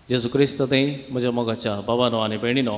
जेजू क्रिस्त थंय म्हज्या मोगाच्या भावानो आनी भयणीनो,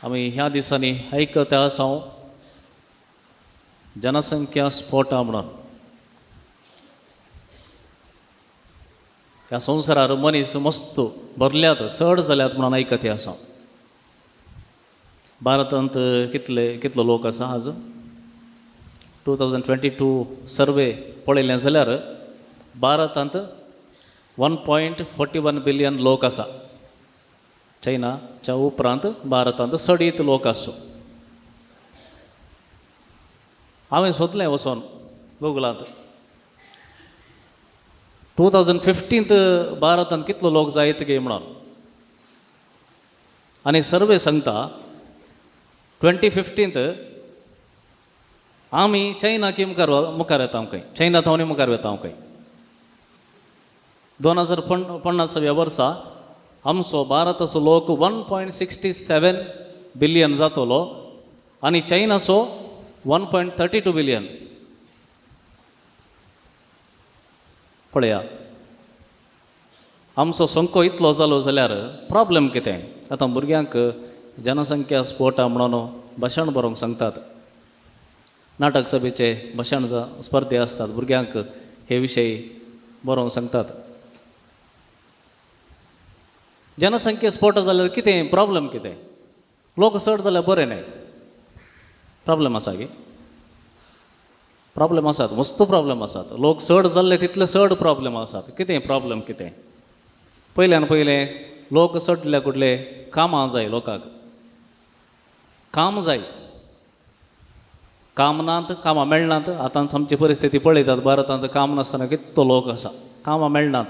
आमी ह्या दिसांनी आयकता आसा जनसंख्या स्फोटा म्हणून. ह्या संवसारार मनीस मस्त भरल्यात, चड जाल्यात म्हणून आयकता आसा. भारतांत कितलो लोक आसा आज? 2022 सर्वे पळयलें जाल्यार भारतांत 1.41 बिलियन लोक आसा. चायनाच्या उपरांत भारतांत सडीत लोक आसो. हांवें सोदलें वचोन गुगलांत 2015 भारतांत कितलो लोक जायत गे म्हणून, आनी सर्वे सांगता 2015 आमी चायनाकी मुखार येता खंय, चायना थावनी मुखार येता खंय. 2050 वर्सा आमचो भारताचो लोक 1.67 बिलियन जातलो आनी चायनाचो 1.32 बिलियन. पळया, आमचो संको इतलो जालो जाल्यार प्रॉब्लेम कितें? आतां भुरग्यांक जनसंख्या स्फोटा म्हणून भाशण बरोवंक सांगतात. नाटक सभेचे भाशण स्पर्धे आसतात, भुरग्यांक हे विशयी बरोवंक सांगतात. जनसंख्या स्फोट जाल्यार कितें प्रॉब्लेम कितें? लोक चड जाल्यार बरें न्हय? प्रॉब्लेम आसा गे? प्रॉब्लेम आसात, मस्त प्रॉब्लेम आसात. लोक चड जाल्ले तितले चड प्रॉब्लेम आसात. कितें प्रॉब्लेम कितें? पयल्यान पयलें लोक चडले कुठले कामां जाय, लोकांक काम जाय. काम नात, कामां मेळनात. आतां आमची परिस्थिती पळयतात, भारतांत काम नासतना कितलो लोक आसा, कामां मेळनात.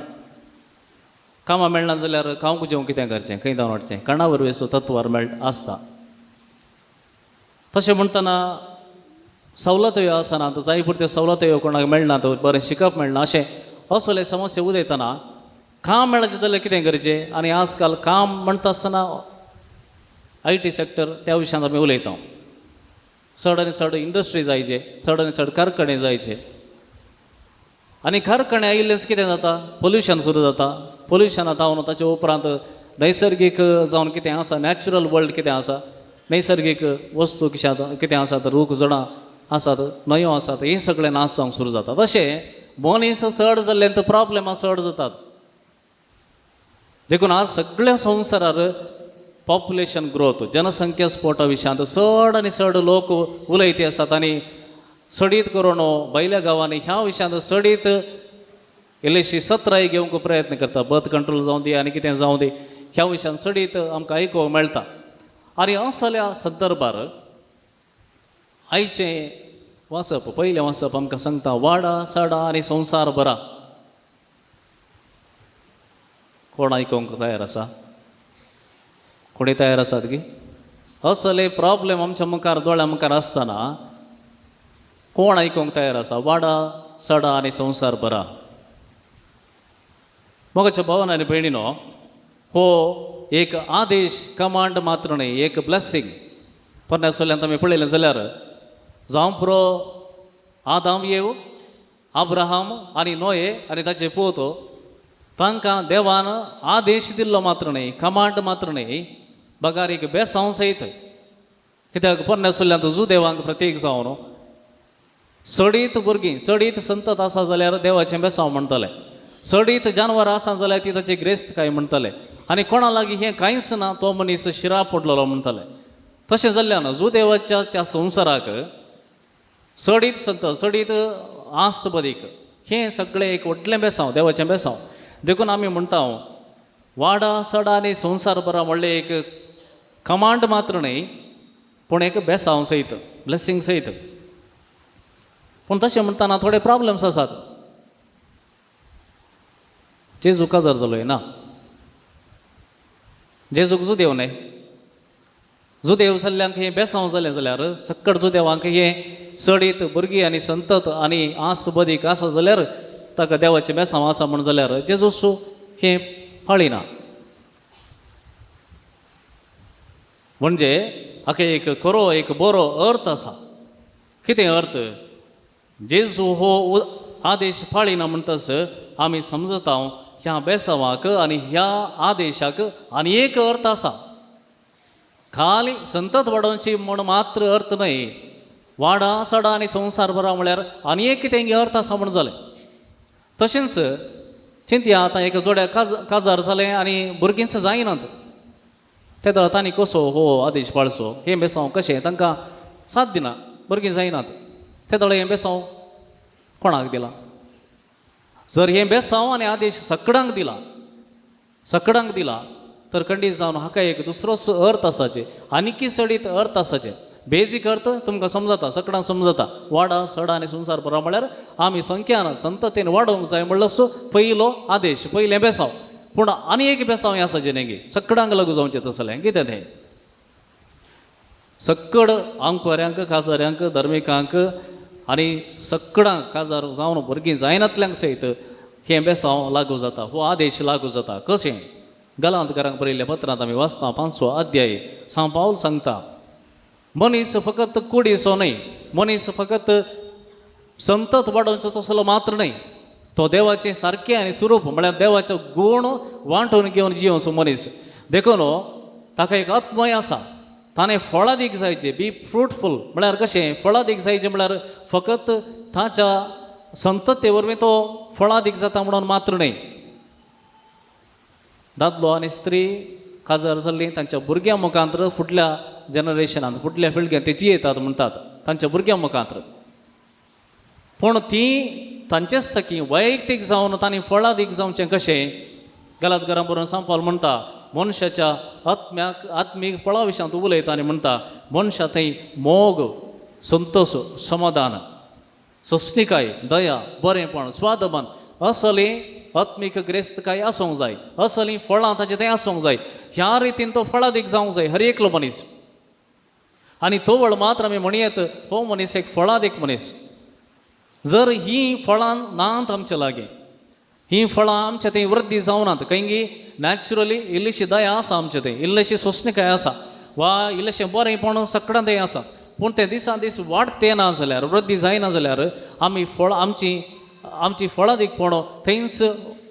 कामां मेळनात जाल्यार खावंक जेवंक कितें करचें, खंय धांवन हाडचें? कणा वरवीचो तत्वार आसता. तशें म्हणटना सवलतो आसनात, जाय पुरत्यो सवलतो कोणाक मेळनात, बरें शिकप मेळना, अशें असले समस्या उदयतना काम मेळचें जाल्यार कितें करचें? आनी आजकाल काम म्हणटा आसतना IT सॅक्टर, त्या विशयान आमी उलयता. चड आनी चड इंडस्ट्री जायचे, चड आनी चड कारखाने जायचे. आनी कारखाने आयिल्लेच कितें जाता? पोल्युशन सुरू जाता. पोल्युशना जावन ताचे उपरांत नैसर्गीक जावन कितें आसा, नॅचरल वर्ल्ड कितें आसा, नैसर्गीक वस्तू कितें आसात, रूख झाडां आसात, न्हंयो आसात, हें सगळें नाश जावंक सुरू जाता. तशें मनीस चड जाल्ले प्रॉब्लेमां चड जातात. देखून आज सगळ्या संवसारार पॉप्युलेशन ग्रोथ, जनसंख्या स्फोटा विशयांत चड आनी चड लोक उलयते आसात. आनी सडीत करून भायल्या गांवांनी ह्या विशयांत सडीत इल्लीशी सत्राय घेवंक प्रयत्न करता. बर्थ कंट्रोल जावं दी आनी कितें जावं दी, ह्या विशयान सडीत आमकां आयकोवंक मेळटा. आनी असल्या संदर्भार आयचें वाचप, पयलें वाचप आमकां सांगता, वाडा साडा आनी संवसार बरा. कोण आयकोंक तयार आसा? कोणी तयार आसात गी? असले प्रॉब्लेम आमच्या मुखार दोळ्या मुखार आसतना कोण आयकोंक तयार आसा? वाडा साडा आनी संवसार बरा. मोगाच्या भावान आनी भयणीनो, हो एक आदेश, कमांड मात्र न्हय, एक ब्लेसिंग. परनेसल्यांत आमी पळयलें जाल्यार जावं पुरो आदाम येव, अब्राहम आनी नोये आनी ताचे पूत, तांकां देवान आदेश दिल्लो मात्र न्हय, कमांड मात्र न्हय, बगार एक बेसांव सयत. कित्याक परनेसल्यांत जू देवांक प्रतीक जावन सडीत भुरगीं, सडीत संतत आसा जाल्यार देवाचें बेसांव म्हणटले. सडीत जानवरां आसा जाल्यार ती ताची ग्रेस्त काय म्हणटले. आनी कोणा लागीं हें कांयच ना, तो मनीस शिराप पडलेलो म्हणटले. तशें जाल्ल्यान जू देवाच्या त्या संवसाराक सडीत संत, सडीत आस्त बदीक, हें सगळें एक व्हडलें बेसांव, देवाचें बेसांव. देखून आमी म्हणटा वाडा सडा आनी संवसार बरा म्हणलें एक कमांड मात्र न्हय, पूण एक बेसांव सयत, ब्लेसिंग सयत. पूण तशें म्हणटना थोडे प्रॉब्लेम्स आसात. जेजू काजार जालोय ना, जेजूक जुदेव न्हय. जुदेव जाल्ल्यांक हें बेसांव जालें जाल्यार सक्कड जुदेवांक हें सडीत भुरगीं आनी संतत आनी आस्त बदीक आसा जाल्यार ताका देवाचें बेसांव आसा म्हण जाल्यार जेजूस हें पाळिना. म्हणजे हाका एक खरो, एक बरो अर्थ आसा. कितें अर्थ? जेजू हो आदेश पाळिना म्हणटस आमी समजता ह्या बेसावाक आनी ह्या आदेशाक आनी एक अर्थ आसा. खाली संतत वाडोवची म्हण मात्र अर्थ न्हय, वाडा सडा आनी संवसार बरा म्हळ्यार आनी एक कितें अर्थ आसा म्हण जालें. तशेंच चिंतया आतां एका जोड्याक काजार जालें आनी भुरगींच जायनात. ते दळ तांणी कसो हो आदेश पाळचो, हें बेसांव कशें तांकां साथ दिना, भुरगीं जायनात. ते दळ हें बेसांव कोणाक दिलां? जर हें बेसांव आनी आदेश सगळ्यांक दिला तर खंडीत जावन हाका एक दुसरोच अर्थ आसाचे, आनीकी सडीत अर्थ आसाचे. बेजीक अर्थ तुमकां समजता, सगळ्यांक समजता. वाडा सडा आनी संवसार बरा म्हळ्यार आमी संख्यान संततेन वाडोवंक जाय म्हणलो असो पयलो आदेश, पयलें बेसांव. पूण आनी एक बेसांव हें आसा जेनेगी सगळ्यांक लागू जावचें तसलें. कितें तें? सक्कड आंकवाऱ्यांक, काजाऱ्यांक, धर्मिकांक आनी सगळ्यांक काजार जावन भुरगीं जायनातल्यांक सयत हें बेसांव लागू जाता, हो आदेश लागू जाता. कशें? गलांतकारांक बरयल्ल्या पत्रांत आमी वाचता 5वो अध्याय. सांव पावल सांगता, मनीस फकत कुडीचो न्हय, मनीस फकत संतत वाडोवचो तसलो मात्र न्हय, तो देवाचें सारकें आनी स्वरूप म्हळ्यार देवाचो गूण वांटून घेवन जियोचो मनीस. देखून ताका एक आत्मय आसा, ताणें फळां दीक जायचे. बी फ्रुटफूल म्हळ्यार कशें? फळां दीक जायचें म्हळ्यार फकत ताच्या संतते वरवीं तो फळां दीक जाता म्हणून मात्र न्हय. दादलो आनी स्त्री काजार जाल्लीं तांच्या भुरग्यां मुखांतर फुडल्या जनरेशनांत, फुडल्या पिळग्यांत ते जियेतात म्हणटात तांच्या भुरग्यां मुखांतर. पूण तीं तांचेच थकी वैयक्तीक जावन तांणी फळां दीक जावचें कशें? गलातकारां बरोवन सांव पावल म्हणटा, मनशाच्या आत्मीक फळां विशीं तूं उलयता आनी म्हणटा मनशा थंय मोग, संतोश, समाधान, सोंसणीकाय, दया, बरेंपण, स्वादमान असलीं आत्मीक ग्रेस्तकाय आसूंक जाय, असलीं फळां ताचें थंय आसूंक जाय. ह्या रितीन तो फळां दीक जावंक जाय हर एकलो मनीस. आनी तो वळ मात्र आमी म्हणयत हो मनीस एक फळां दीक मनीस. जर हीं फळां नात आमचे लागीं, हीं फळां आमच्या थंय वृद्धी जावनात, कैंगी नॅचरली इल्लीशी दया आसा आमचे थंय, इल्लीशी सोंसणीकाय आसा, वा इल्लेशें बरेंपण सगळ्यां थंय आसा. पूण तें दिसान दीस वाडतें ना जाल्यार, वृद्धी जायना जाल्यार आमी आमची फळां दीकपण थंयच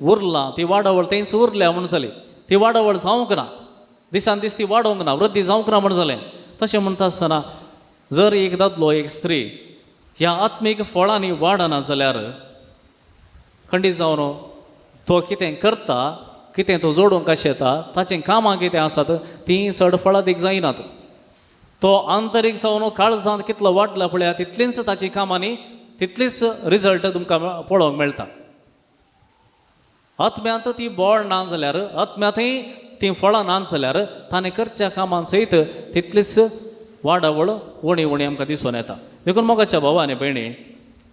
उरलां, ती वाडवळ थंयच उरल्या म्हण जाली. ती वाडवळ जावंक ना, दिसान दीस ती वाडोवंक ना, वृद्धी जावंक ना म्हण जालें. तशें म्हणटा आसतना जर एक दादलो एक स्त्री ह्या आत्मीक फळांनी वाडना जाल्यार खंडीत जावन तो कितें करता, कितें तो जोडूंक कशें येता, ताचें कामां कितें आसात तीं चड फळां दीक जायनात. तो आंतरीक जावन काळजांत कितलो वाडला पळया तितलींच ताची कामांनी तितलीच रिजल्ट तुमकां पळोवंक मेळटा. आत्म्यांत ती बोळ ना जाल्यार, आत्म्यांतय ती फळां नात जाल्यार ताणें करच्या कामां सयत तितलीच वाडवळ उणी उणी आमकां दिसून येता. देखून मोगाच्या भावा आनी भयणी,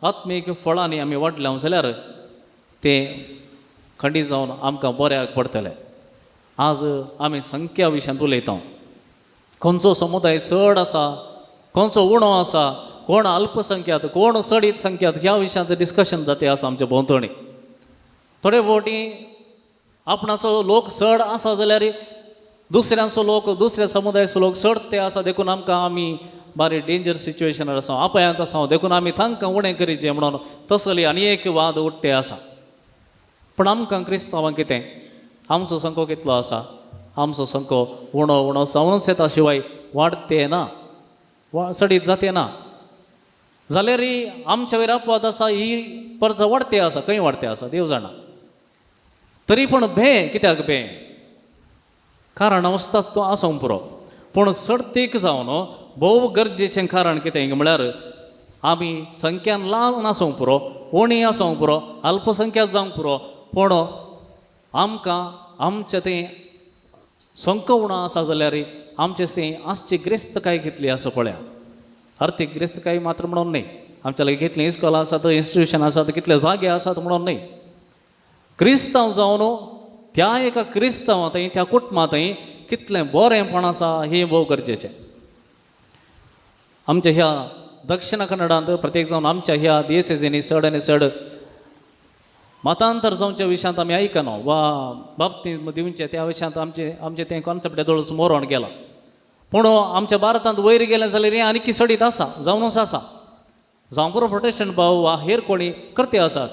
आत्मीक फळांनी आमी वाडल्या जाल्यार तें खंडीत जावन आमकां बऱ्याक पडटलें. आज आमी संख्या विशयांत उलयता. खंयचो समुदाय चड आसा, खंयचो उणो आसा, कोण अल्पसंख्यात, कोण सडीत संख्यात, ह्या विशयांत डिस्कशन जाते आसा आमच्या भोंवतणी. थोडे फावटी आपणाचो लोक चड आसा जाल्यार दुसऱ्यांचो लोक, दुसऱ्या समुदायाचो लोक चड ते आसा, देखून आमकां आमी बारी डेंजर सिच्युएशनार आसा, आपयांत आसा, देखून आमी तांकां उणें करीचें म्हणून तसली आनी एक वाद उठ्ठे आसा. पूण आमकां क्रिस्तांवांक कितें? आमचो संको कितलो आसा? आमचो संको उणो उणो जावनच येता, शिवाय वाडते ना, सडीत जाते ना. जाल्यारय आमच्या वयर अपवाद आसा, ही परजा वाडते आसा, खंय वाडते आसा देव जाणा. तरी पूण कित्याक कारण अवस्थाच तो आसूंक पुरो. पूण सर्तीक जावन भोव गरजेचें कारण कितें म्हळ्यार आमी संख्यान ल्हान आसूंक पुरो, उणी आसूंक पुरो, अल्पसंख्यात जावंक पुरो, पूण आमकां आमचें तें संख्या उणो आसा जाल्यार आमचें तें आसची ग्रेस्तकाय कितली आसा पळया. आर्थीक ग्रेस्तकाय मात्र म्हणून न्ही, आमच्या लागीं कितलीं इस्कॉलां आसात, इन्स्टिट्यूशन आसात, कितले जागे आसात म्हणून न्ही. क्रिस्तांव जावन त्या एका क्रिस्तांवांतय, त्या कुटुंबांतय कितलें बरेंपण आसा हें भोव गरजेचें. आमच्या ह्या दक्षिण कन्नडांत प्रत्येक जावन आमच्या ह्या दियेसेसींनी चड आनी चड मतांतर जावच्या विशयांत आमी आयकना, वा बाप्तिस्म दिवचें त्या विशयांत आमचें तें कॉन्सेप्ट येदोळच मोरोन गेलां. पूण आमच्या भारतांत वयर गेलें जाल्यार हें आनी सडीत आसा, जावनूच आसा. जावं पुरो प्रोटेस्टंट भाव वा हेर कोणी करते आसात.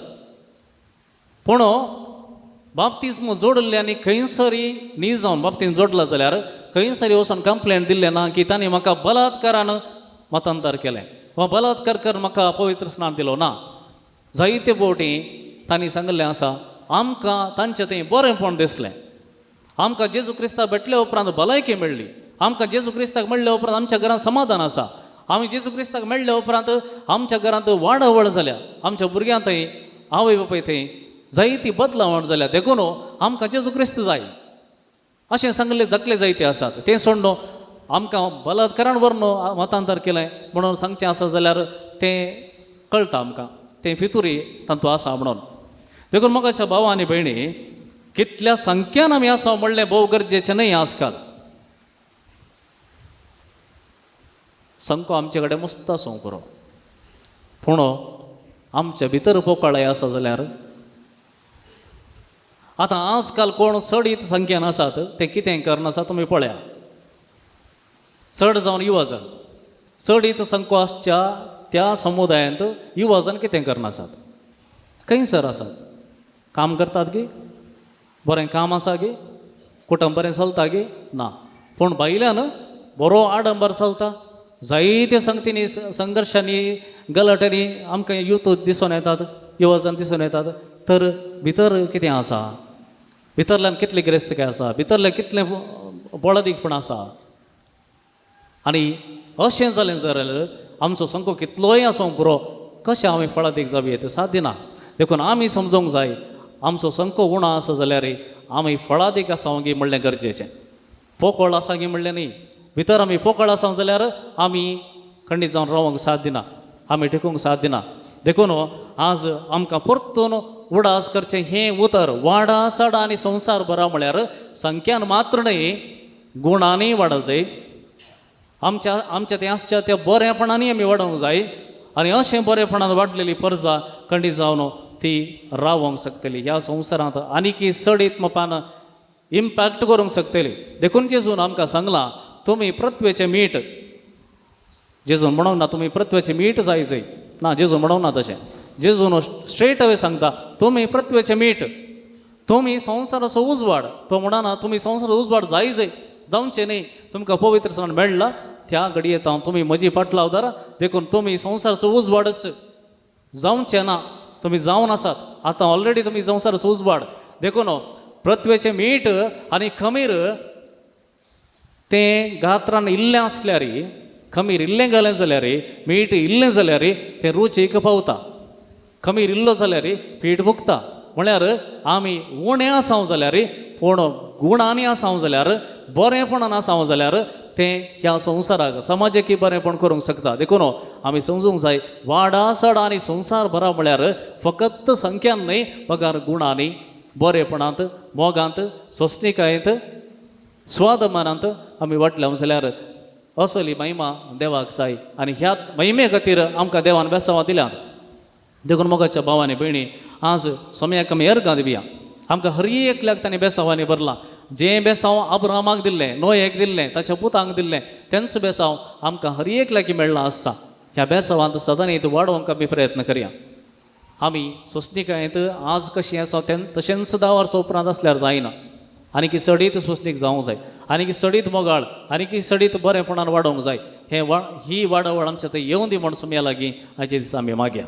पूण बाप्तिस्म जोडले आनी खंयसरी न्ही जावन बाप्तिस्म जोडला जाल्यार खंयसरी वचून कंप्लेंट दिल्लें ना की तांणी म्हाका बलात्कारान मतांतर केलें वा बलात्कार कर म्हाका पवित्र स्नान दिलो ना. जायते फावटी तांणी सांगलें आसा आमकां तांचें तें बरेंपण दिसलें, आमकां जेजू क्रिस्ताक भेटल्या उपरांत भलायकी मेळ्ळी, आमकां जेजू क्रिस्ताक मेळ्ळ्या उपरांत आमच्या घरांत समाधान आसा, आमी जेजू क्रिस्ताक मेळ्ळ्या उपरांत आमच्या घरांत वाडवळ जाल्या, आमच्या भुरग्यां थंय आवय बापाय थंय जायती बदलावण जाल्या, देखून आमकां जेजू क्रिस्त जाय अशें सांगले दाखले जायते आसात. तें सोड न्हू आमकां बलात्कारान व्हरून मतांतर केलें म्हणून सांगचें आसा जाल्यार तें कळटा आमकां, तें भितूरय तातूंत आसा म्हणून. देखून मोगाच्या भावा आनी भयणी, कितल्या संख्यान आमी आसा म्हणलें भोव गरजेचें न्हय आजकाल. संको आमचे कडेन मस्त आसूं पुरो, पूण आमच्या भितर पोकळाय आसा जाल्यार आतां आजकाल कोण चडीत संख्येन आसात ते कितें करनासा तुमी पळया. चड जावन युवा जन चडीत संको आसच्या त्या समुदायांत युवा जन कितें करनासात, खंयसर आसात, काम करतात गे, बरें काम आसा गे, कुटुंब बरें चलता गे ना, पूण भायल्यान बरो आडंबर चलता. जायत्यो संगतींनी संघर्शांनी गलाट्यांनी आमकां यूथ दिसून येतात, युवा जन दिसून येतात. तर भितर कितें आसा, भितरल्यान कितली गिरेस्तकाय आसा, भितरल्यान कितलें बळदीकपण आसा. आनी अशें जालें जाल्यार आमचो संको कितलोय आसूं पुरो कशें आमी फळादीक जावं येता साध्य ना. देखून आमी समजूंक जाय आमचो संको उणो आसा जाल्यार आमी फळादीक आसां गी म्हणलें गरजेचें. पोकळ आसा गी म्हणलें न्ही, भितर आमी पोकळ आसा जाल्यार आमी खंडीत जावन रावंक साध्य ना, आमी टिकूंक साध्य ना. देखून आज आमकां परतून उडास करचें हें उतर वाडा सडा आनी संवसार बरा म्हळ्यार संख्यान मात्र न्हय गुणांनी वाडप जाय. आमच्या तें आसच्या त्या बरेपणांनी आमी वाडोवंक जाय. आनी अशें बरेपणान वाडलेली परजा खंडीत जावन ती रावंक शकतली ह्या संवसारांत आनीक चडीत मोपान इम्पॅक्ट करूंक शकतली. देखून जेजून आमकां सांगलां तुमी पृथ्वेचें मीठ. जेजून म्हणूंक ना तुमी पृथ्वेचें मीठ जाय ना, जेजून म्हणूंक ना तशें. जेजून स्ट्रेट अवे सांगता तुमी पृथ्वेचें मीठ, तुमी संवसाराचो उजवाड. तो म्हणना तुमी संवसाराचो उजवाड जावचें न्ही. तुमकां पवित्र स्नान मेळ्ळा त्या घडये तुमी म्हजी पाटलाव धरा. देखून तुमी संवसाराचो उजवाडच जावचें ना, तुमी जावन आसात आतां ऑलरेडी तुमी संवसाराचो उजवाड. देखून पृथ्वेचें मीठ आनी खमीर तें गात्रान इल्लें आसल्यार, खमीर इल्लें घालें जाल्यार, मीठ इल्लें जाल्यार तें रुचीक पावता. खमीर इल्लो जाल्यार पीठ फुगता. म्हळ्यार आमी उणें आसांव जाल्यार पूण गुणांनी आसांव जाल्यार, बरेपणान आसांव जाल्यार तें ह्या संवसाराक समाजाकी बरेपण करूंक शकता. देखून आमी समजूंक जाय वाडा सडा आनी संवसार बरा म्हळ्यार फकत संख्यान न्हय, पगार गुणांनी, बरेपणांत, मोगांत, सोंसणिकायेंत, स्वादमानांत आमी वाटल्या जाल्यार असली महिमा देवाक जाय. आनी ह्या महिमे खातीर आमकां देवान बेसांवां दिल्यात. देखून मोगाच्या भावांनी भयणी, आज सोम्याक आमी अर्गां दिवया. आमकां हर एकल्याक ताणें बेसांवांनी भरलां. जें बेसांव अब्राहमाक दिल्लें, नोयेक दिल्लें, ताच्या पुतांक दिल्लें, तेंच बेसांव आमकां हर एकल्याक मेळ्ळां आसता. ह्या बेसांवांत सदांच वाडोवंक आमी प्रयत्न करया. आमी सोंसणिकायेंत आज कशीं आसा तशेंच 10 वर्सां उपरांत आसल्यार जायना. आनी की चडीत सोंसणीक जावंक जाय, आनी की चडीत मोगाळ, आनी की चडीत बरेपणान वाडोवंक जाय. ही वाडवळ आमच्या थंय येवं दी म्हण सुमया लागीं आयचे दीस आमी मागया.